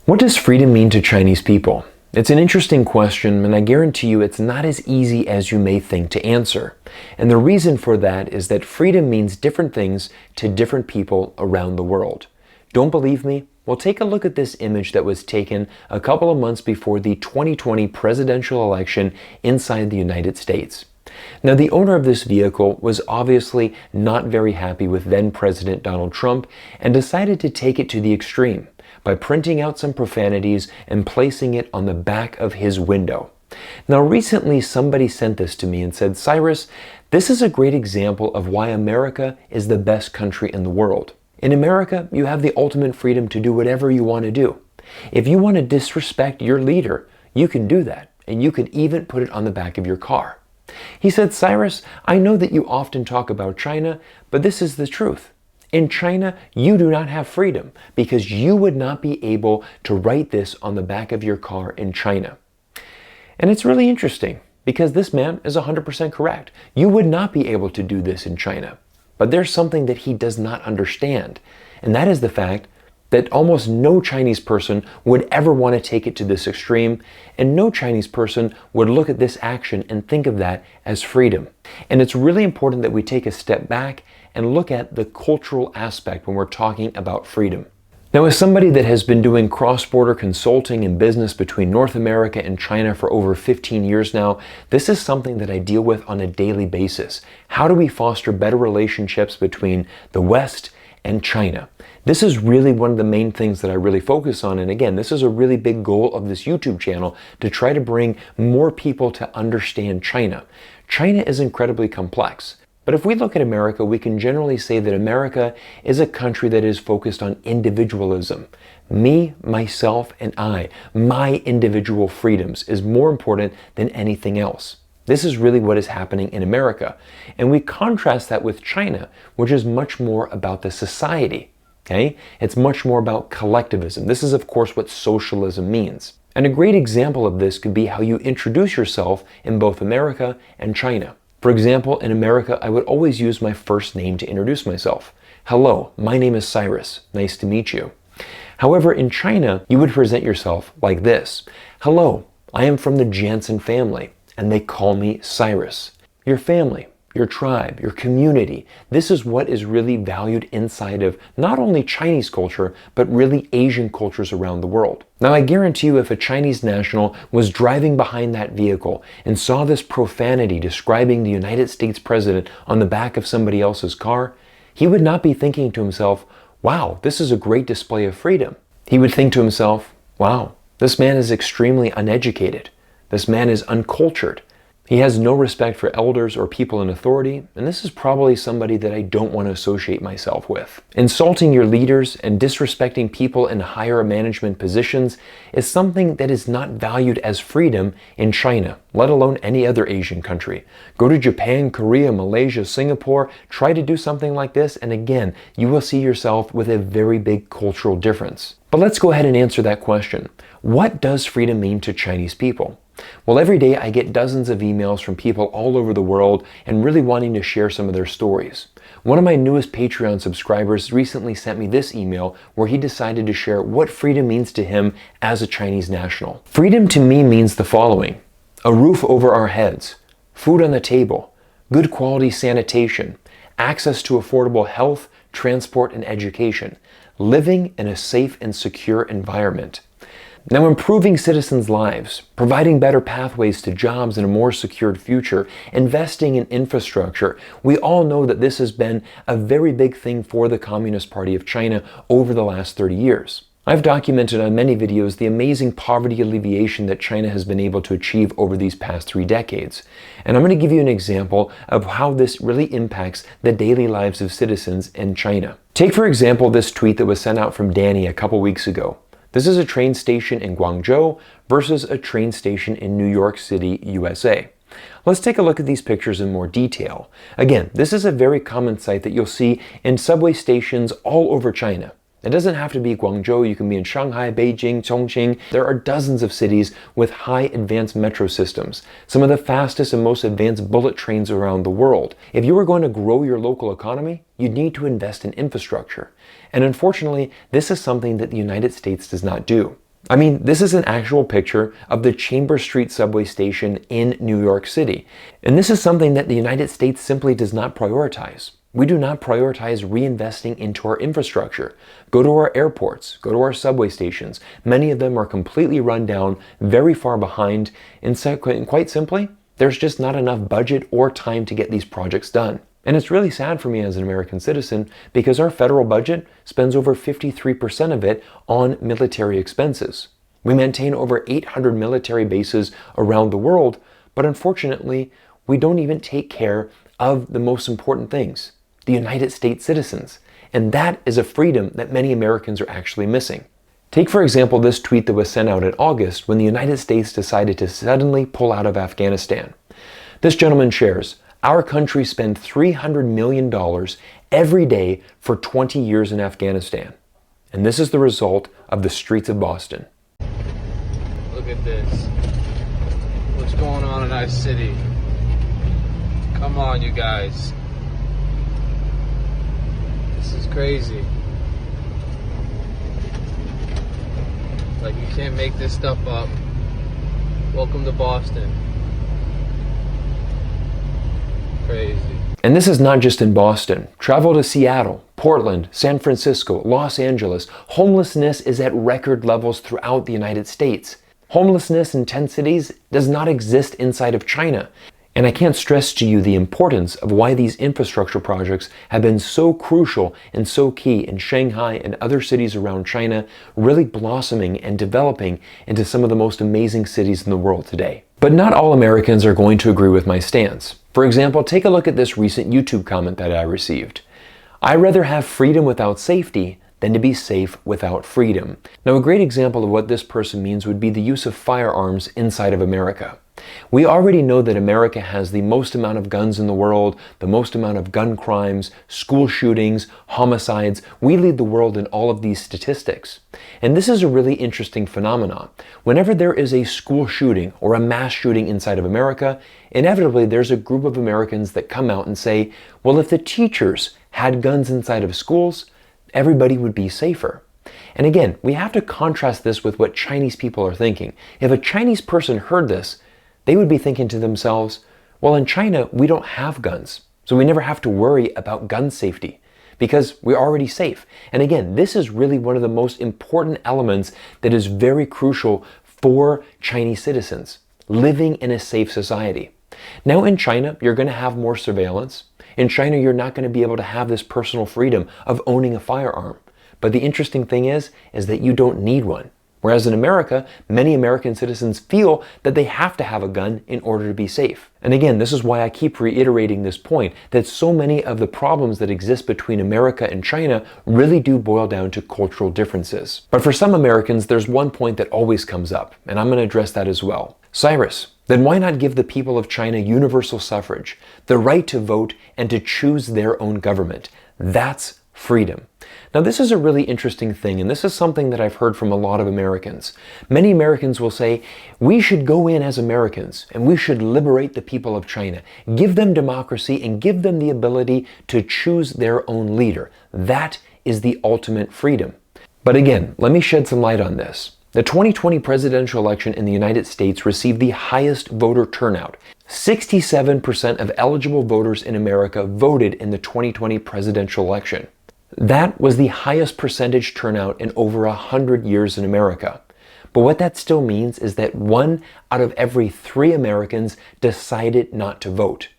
What does freedom mean to Chinese people? It's an interesting question, and I guarantee you it's not as easy as you may think to answer. And the reason for that is that freedom means different things to different people around the world. Don't believe me? Well, take a look at this image that was taken a couple of months before the 2020 presidential election inside the United States. Now, the owner of this vehicle was obviously not very happy with then President Donald Trump and decided to take it to the extreme by printing out some profanities and placing it on the back of his window. Now, recently somebody sent this to me and said, Cyrus, this is a great example of why America is the best country in the world. In America, you have the ultimate freedom to do whatever you want to do. If you want to disrespect your leader, you can do that, and you could even put it on the back of your car. He said, Cyrus, I know that you often talk about China, but this is the truth. In China, you do not have freedom because you would not be able to write this on the back of your car in China. And it's really interesting because this man is 100% correct. You would not be able to do this in China. But there's something that he does not understand, and that is the fact that almost no Chinese person would ever want to take it to this extreme, and no Chinese person would look at this action and think of that as freedom. And it's really important that we take a step back and look at the cultural aspect when we're talking about freedom. Now, as somebody that has been doing cross-border consulting and business between North America and China for over 15 years now, this is something that I deal with on a daily basis. How do we foster better relationships between the West and China? This is really one of the main things that I really focus on. And again, this is a really big goal of this YouTube channel, to try to bring more people to understand China. China is incredibly complex. But if we look at America, we can generally say that America is a country that is focused on individualism. Me, myself, and I, my individual freedoms is more important than anything else. This is really what is happening in America. And we contrast that with China, which is much more about the society. Okay? It's much more about collectivism. This is, of course, what socialism means. And a great example of this could be how you introduce yourself in both America and China. For example, in America, I would always use my first name to introduce myself. Hello, my name is Cyrus. Nice to meet you. However, in China, you would present yourself like this. Hello, I am from the Janssen family, and they call me Cyrus. Your family, your tribe, your community, this is what is really valued inside of not only Chinese culture, but really Asian cultures around the world. Now, I guarantee you if a Chinese national was driving behind that vehicle and saw this profanity describing the United States president on the back of somebody else's car, he would not be thinking to himself, wow, this is a great display of freedom. He would think to himself, wow, this man is extremely uneducated. This man is uncultured. He has no respect for elders or people in authority, and this is probably somebody that I don't want to associate myself with. Insulting your leaders and disrespecting people in higher management positions is something that is not valued as freedom in China, let alone any other Asian country. Go to Japan, Korea, Malaysia, Singapore, try to do something like this, and again, you will see yourself with a very big cultural difference. But let's go ahead and answer that question. What does freedom mean to Chinese people? Well, every day I get dozens of emails from people all over the world and really wanting to share some of their stories. One of my newest Patreon subscribers recently sent me this email where he decided to share what freedom means to him as a Chinese national. Freedom to me means the following: a roof over our heads, food on the table, good quality sanitation, access to affordable health, transport, and education, living in a safe and secure environment. Now, improving citizens' lives, providing better pathways to jobs and a more secured future, investing in infrastructure. We all know that this has been a very big thing for the Communist Party of China over the last 30 years. I've documented on many videos the amazing poverty alleviation that China has been able to achieve over these past 3 decades. And I'm going to give you an example of how this really impacts the daily lives of citizens in China. Take, for example, this tweet that was sent out from Danny a couple weeks ago. This is a train station in Guangzhou versus a train station in New York City, USA. Let's take a look at these pictures in more detail. Again, this is a very common sight that you'll see in subway stations all over China. It doesn't have to be Guangzhou, you can be in Shanghai, Beijing, Chongqing. There are dozens of cities with high advanced metro systems, some of the fastest and most advanced bullet trains around the world. If you were going to grow your local economy, you'd need to invest in infrastructure. And unfortunately, this is something that the United States does not do. I mean, this is an actual picture of the Chambers Street subway station in New York City. And this is something that the United States simply does not prioritize. We do not prioritize reinvesting into our infrastructure. Go to our airports, go to our subway stations. Many of them are completely run down, very far behind, and quite simply, there's just not enough budget or time to get these projects done. And it's really sad for me as an American citizen because our federal budget spends over 53% of it on military expenses. We maintain over 800 military bases around the world, but unfortunately, we don't even take care of the most important things, the United States citizens. And that is a freedom that many Americans are actually missing. Take, for example, this tweet that was sent out in August when the United States decided to suddenly pull out of Afghanistan. This gentleman shares, "Our country spent $300 million every day for 20 years in Afghanistan. And this is the result of the streets of Boston." Look at this. What's going on in our city? Come on, you guys. This is crazy. Like, you can't make this stuff up. Welcome to Boston. Crazy. And this is not just in Boston. Travel to Seattle, Portland, San Francisco, Los Angeles. Homelessness is at record levels throughout the United States. Homelessness in 10 cities does not exist inside of China. And I can't stress to you the importance of why these infrastructure projects have been so crucial and so key in Shanghai and other cities around China, really blossoming and developing into some of the most amazing cities in the world today. But not all Americans are going to agree with my stance. For example, take a look at this recent YouTube comment that I received. "I'd rather have freedom without safety than to be safe without freedom." Now, a great example of what this person means would be the use of firearms inside of America. We already know that America has the most amount of guns in the world, the most amount of gun crimes, school shootings, homicides. We lead the world in all of these statistics. And this is a really interesting phenomenon. Whenever there is a school shooting or a mass shooting inside of America, inevitably there's a group of Americans that come out and say, well, if the teachers had guns inside of schools, everybody would be safer. And again, we have to contrast this with what Chinese people are thinking. If a Chinese person heard this, they would be thinking to themselves, well, in China, we don't have guns, so we never have to worry about gun safety because we're already safe. And again, this is really one of the most important elements that is very crucial for Chinese citizens, living in a safe society. Now in China, you're going to have more surveillance. In China, you're not going to be able to have this personal freedom of owning a firearm. But the interesting thing is that you don't need one. Whereas in America, many American citizens feel that they have to have a gun in order to be safe. And again, this is why I keep reiterating this point, that so many of the problems that exist between America and China really do boil down to cultural differences. But for some Americans, there's one point that always comes up, and I'm going to address that as well. Cyrus, then why not give the people of China universal suffrage, the right to vote and to choose their own government? That's freedom. Now, this is a really interesting thing, and this is something that I've heard from a lot of Americans. Many Americans will say, we should go in as Americans, and we should liberate the people of China, give them democracy, and give them the ability to choose their own leader. That is the ultimate freedom. But again, let me shed some light on this. The 2020 presidential election in the United States received the highest voter turnout. 67% of eligible voters in America voted in the 2020 presidential election. That was the highest percentage turnout in over 100 years in America. But what that still means is that 1 out of every 3 Americans decided not to vote.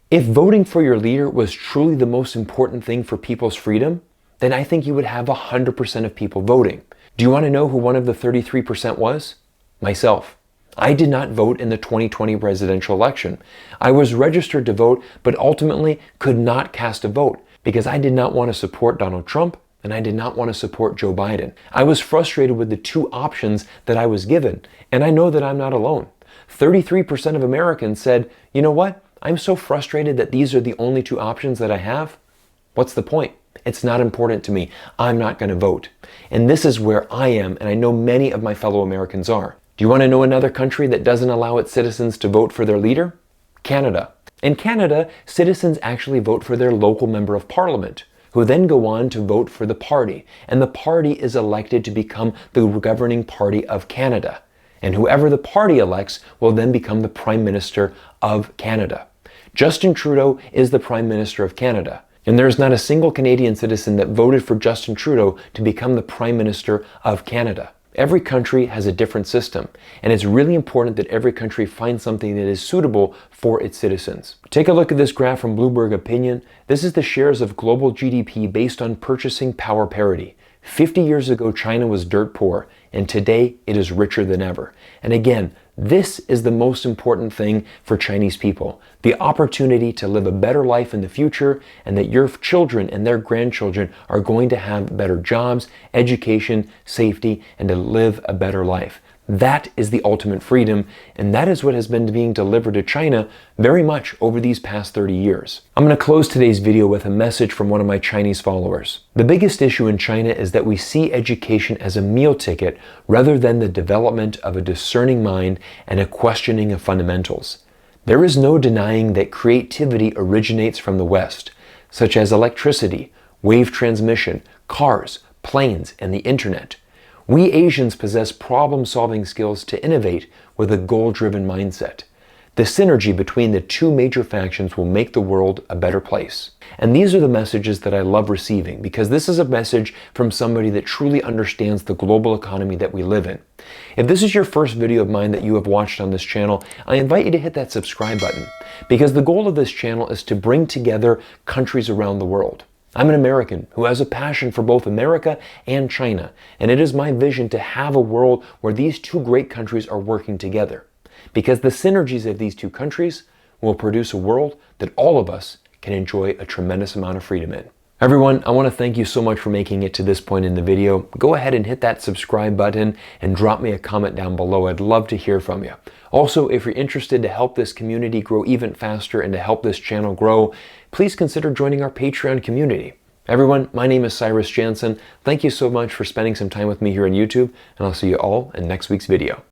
If voting for your leader was truly the most important thing for people's freedom, then I think you would have 100% of people voting. Do you want to know who one of the 33% was? Myself. I did not vote in the 2020 presidential election. I was registered to vote, but ultimately could not cast a vote, because I did not want to support Donald Trump and I did not want to support Joe Biden. I was frustrated with the 2 options that I was given, and I know that I'm not alone. 33% of Americans said, you know what? I'm so frustrated that these are the only 2 options that I have. What's the point? It's not important to me. I'm not going to vote. And this is where I am, and I know many of my fellow Americans are. Do you want to know another country that doesn't allow its citizens to vote for their leader? Canada. In Canada, citizens actually vote for their local member of parliament. who then go on to vote for the party, and the party is elected to become the governing party of Canada. And whoever the party elects will then become the Prime Minister of Canada. Justin Trudeau is the Prime Minister of Canada. And there is not a single Canadian citizen that voted for Justin Trudeau to become the Prime Minister of Canada. Every country has a different system, and it's really important that every country finds something that is suitable for its citizens. Take a look at this graph from Bloomberg Opinion. This is the shares of global GDP based on purchasing power parity. 50 years ago, China was dirt poor, and today it is richer than ever. And again, this is the most important thing for Chinese people, the opportunity to live a better life in the future, and that your children and their grandchildren are going to have better jobs, education, safety, and to live a better life. That is the ultimate freedom, and that is what has been being delivered to China very much over these past 30 years. I'm going to close today's video with a message from one of my Chinese followers. The biggest issue in China is that we see education as a meal ticket rather than the development of a discerning mind and a questioning of fundamentals. There is no denying that creativity originates from the West, such as electricity, wave transmission, cars, planes, and the internet. We Asians possess problem-solving skills to innovate with a goal-driven mindset. The synergy between the two major factions will make the world a better place. And these are the messages that I love receiving, because this is a message from somebody that truly understands the global economy that we live in. If this is your first video of mine that you have watched on this channel, I invite you to hit that subscribe button, because the goal of this channel is to bring together countries around the world. I'm an American who has a passion for both America and China, and it is my vision to have a world where these two great countries are working together, because the synergies of these two countries will produce a world that all of us can enjoy a tremendous amount of freedom in. Everyone, I want to thank you so much for making it to this point in the video. Go ahead and hit that subscribe button and drop me a comment down below. I'd love to hear from you. Also, if you're interested to help this community grow even faster and to help this channel grow, please consider joining our Patreon community. Everyone, my name is Cyrus Janssen. Thank you so much for spending some time with me here on YouTube, and I'll see you all in next week's video.